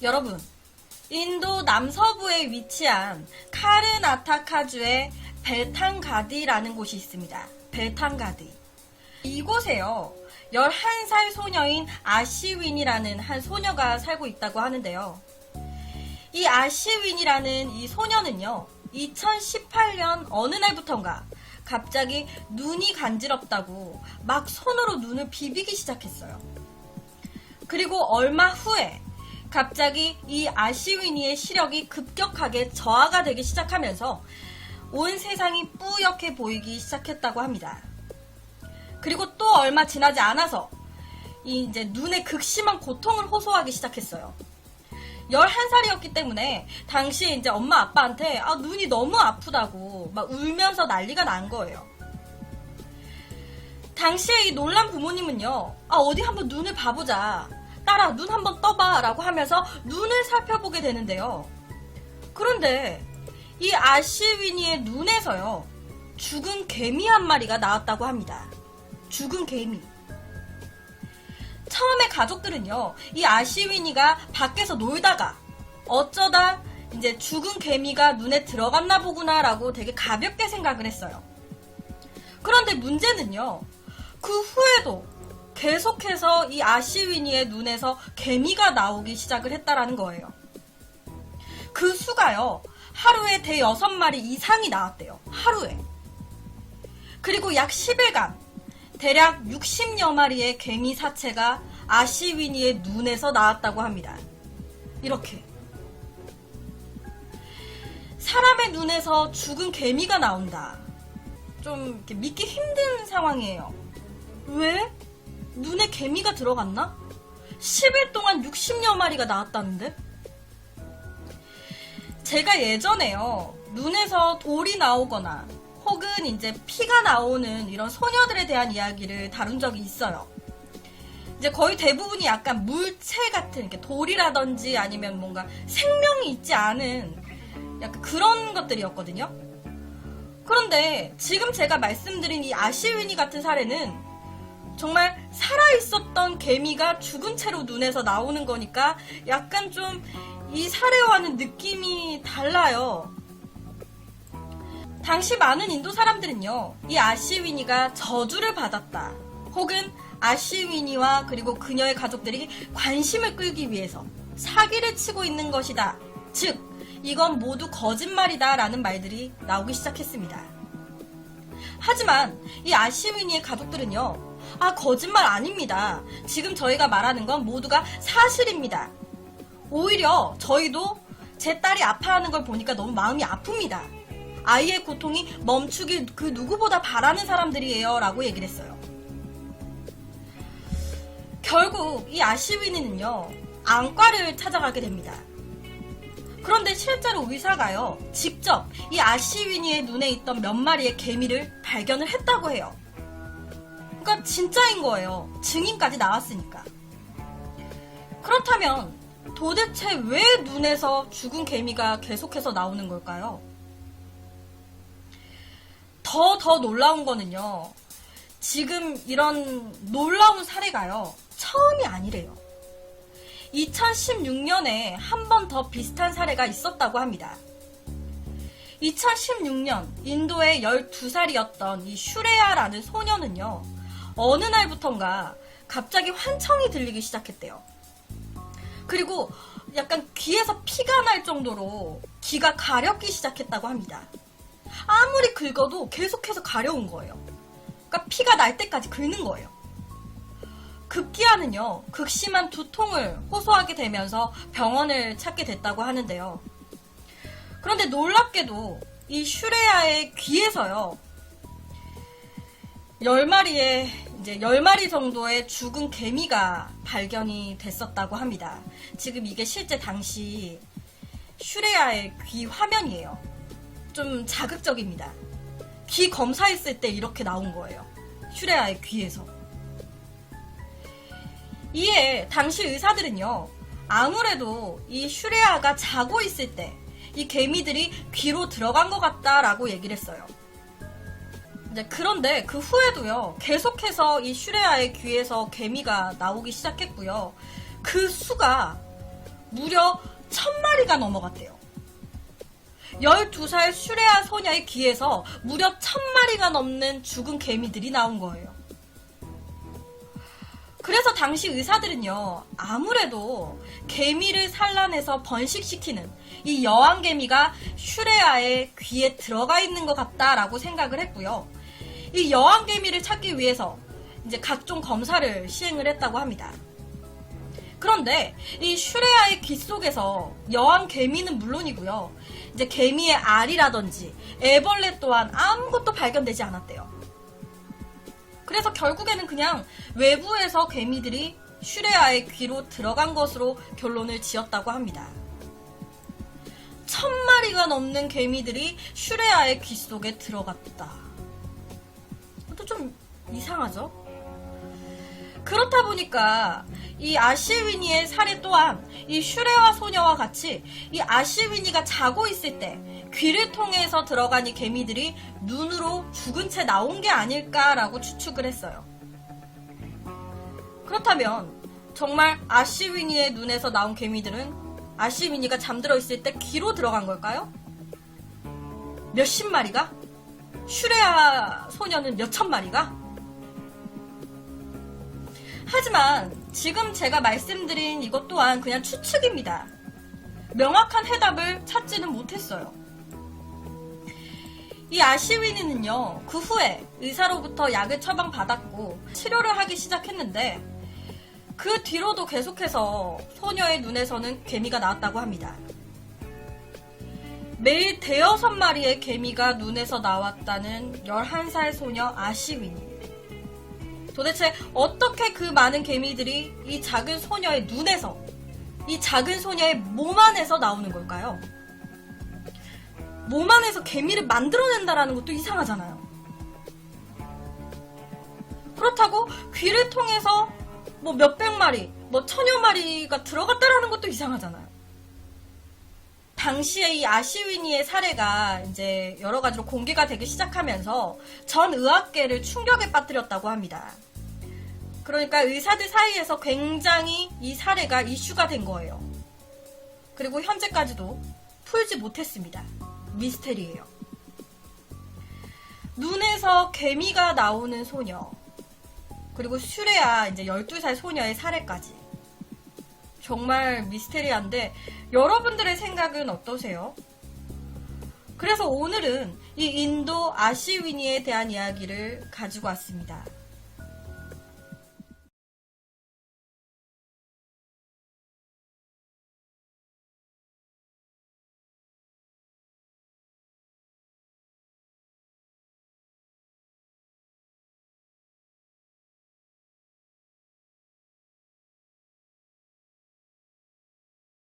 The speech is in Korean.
여러분, 인도 남서부에 위치한 카르나타카주의 벨탕가디라는 곳이 있습니다. 벨탕가디. 이곳에요, 11살 소녀인 아시윈이라는 한 소녀가 살고 있다고 하는데요. 이 아시윈이라는 이 소녀는요, 2018년 어느 날부턴가 갑자기 눈이 간지럽다고 막 손으로 눈을 비비기 시작했어요. 그리고 얼마 후에 갑자기 이 아시윈이의 시력이 급격하게 저하가 되기 시작하면서 온 세상이 뿌옇게 보이기 시작했다고 합니다. 그리고 또 얼마 지나지 않아서 이제 눈에 극심한 고통을 호소하기 시작했어요. 11살이었기 때문에 당시에 이제 엄마 아빠한테 눈이 너무 아프다고 막 울면서 난리가 난 거예요. 당시에 이 놀란 부모님은요, 어디 한번 눈을 봐보자. 딸아, 눈 한번 떠봐 라고 하면서 눈을 살펴보게 되는데요. 그런데 이 아시윈이의 눈에서요, 죽은 개미 한 마리가 나왔다고 합니다. 죽은 개미. 처음에 가족들은요, 이 아시윈이가 밖에서 놀다가 어쩌다 이제 죽은 개미가 눈에 들어갔나 보구나 라고 되게 가볍게 생각을 했어요. 그런데 문제는요, 그 후에도 계속해서 이 아시윈이의 눈에서 개미가 나오기 시작을 했다라는 거예요. 그 수가요, 하루에 대여섯 마리 이상이 나왔대요. 하루에. 그리고 약 10일간 대략 60여 마리의 개미 사체가 아시윈이의 눈에서 나왔다고 합니다. 이렇게. 사람의 눈에서 죽은 개미가 나온다. 좀 이렇게 믿기 힘든 상황이에요. 왜? 눈에 개미가 들어갔나? 10일 동안 60여 마리가 나왔다는데? 제가 예전에요, 눈에서 돌이 나오거나 혹은 이제 피가 나오는 이런 소녀들에 대한 이야기를 다룬 적이 있어요. 이제 거의 대부분이 약간 물체 같은, 이렇게 돌이라든지 아니면 뭔가 생명이 있지 않은 약간 그런 것들이었거든요. 그런데 지금 제가 말씀드린 이 아시윈이 같은 사례는 정말 살아있었던 개미가 죽은 채로 눈에서 나오는 거니까 약간 좀 이 사례와는 느낌이 달라요. 당시 많은 인도 사람들은요, 이 아시윈이가 저주를 받았다, 혹은 아시윈이와 그리고 그녀의 가족들이 관심을 끌기 위해서 사기를 치고 있는 것이다, 즉 이건 모두 거짓말이다 라는 말들이 나오기 시작했습니다. 하지만 이 아시윈이의 가족들은요, 거짓말 아닙니다. 지금 저희가 말하는 건 모두가 사실입니다. 오히려 저희도 제 딸이 아파하는 걸 보니까 너무 마음이 아픕니다. 아이의 고통이 멈추길 그 누구보다 바라는 사람들이에요 라고 얘기를 했어요. 결국 이 아시윈이는요, 안과를 찾아가게 됩니다. 그런데 실제로 의사가요, 직접 이 아시윈이의 눈에 있던 몇 마리의 개미를 발견을 했다고 해요. 그러니까 진짜인 거예요. 증인까지 나왔으니까. 그렇다면 도대체 왜 눈에서 죽은 개미가 계속해서 나오는 걸까요? 더 놀라운 거는요, 지금 이런 놀라운 사례가요, 처음이 아니래요. 2016년에 한 번 더 비슷한 사례가 있었다고 합니다. 2016년 인도의 12살이었던 이 슈레야라는 소녀는요, 어느 날부턴가 갑자기 환청이 들리기 시작했대요. 그리고 약간 귀에서 피가 날 정도로 귀가 가렵기 시작했다고 합니다. 아무리 긁어도 계속해서 가려운 거예요. 그러니까 피가 날 때까지 긁는 거예요. 급기야는요, 극심한 두통을 호소하게 되면서 병원을 찾게 됐다고 하는데요. 그런데 놀랍게도 이 슈레야의 귀에서요, 10마리 정도의 죽은 개미가 발견이 됐었다고 합니다. 지금 이게 실제 당시 슈레야의 귀 화면이에요. 좀 자극적입니다. 귀 검사했을 때 이렇게 나온 거예요. 슈레야의 귀에서. 이에 당시 의사들은요, 아무래도 이 슈레야가 자고 있을 때 이 개미들이 귀로 들어간 것 같다라고 얘기를 했어요. 그런데 그 후에도요, 계속해서 이 슈레야의 귀에서 개미가 나오기 시작했고요. 그 수가 무려 1000마리가 넘어갔대요. 12살 슈레아 소녀의 귀에서 무려 1000마리가 넘는 죽은 개미들이 나온 거예요. 그래서 당시 의사들은요, 아무래도 개미를 산란해서 번식시키는 이 여왕개미가 슈레아의 귀에 들어가 있는 것 같다라고 생각을 했고요. 이 여왕개미를 찾기 위해서 이제 각종 검사를 시행을 했다고 합니다. 그런데 이 슈레아의 귀 속에서 여왕개미는 물론이고요, 이제 개미의 알이라든지 애벌레 또한 아무것도 발견되지 않았대요. 그래서 결국에는 그냥 외부에서 개미들이 슈레아의 귀로 들어간 것으로 결론을 지었다고 합니다. 1000마리가 넘는 개미들이 슈레아의 귀 속에 들어갔다. 이것도 좀 이상하죠? 그렇다 보니까 이 아시위니의 사례 또한 이 슈레아 소녀와 같이 이 아시위니가 자고 있을 때 귀를 통해서 들어간 이 개미들이 눈으로 죽은 채 나온 게 아닐까라고 추측을 했어요. 그렇다면 정말 아시위니의 눈에서 나온 개미들은 아시위니가 잠들어 있을 때 귀로 들어간 걸까요? 몇십 마리가? 슈레아 소녀는 몇천 마리가? 하지만 지금 제가 말씀드린 이것 또한 그냥 추측입니다. 명확한 해답을 찾지는 못했어요. 이 아시위니는요, 그 후에 의사로부터 약을 처방받았고 치료를 하기 시작했는데 그 뒤로도 계속해서 소녀의 눈에서는 개미가 나왔다고 합니다. 매일 대여섯 마리의 개미가 눈에서 나왔다는 11살 소녀 아시위니. 도대체 어떻게 그 많은 개미들이 이 작은 소녀의 눈에서, 이 작은 소녀의 몸 안에서 나오는 걸까요? 몸 안에서 개미를 만들어낸다라는 것도 이상하잖아요. 그렇다고 귀를 통해서 뭐 몇백 마리, 뭐 천여 마리가 들어갔다라는 것도 이상하잖아요. 당시에 이 아시위니의 사례가 이제 여러 가지로 공개가 되기 시작하면서 전 의학계를 충격에 빠뜨렸다고 합니다. 그러니까 의사들 사이에서 굉장히 이 사례가 이슈가 된 거예요. 그리고 현재까지도 풀지 못했습니다. 미스테리예요. 눈에서 개미가 나오는 소녀, 그리고 슈레아 이제 12살 소녀의 사례까지. 정말 미스테리한데 여러분들의 생각은 어떠세요? 그래서 오늘은 이 인도 아시위니에 대한 이야기를 가지고 왔습니다.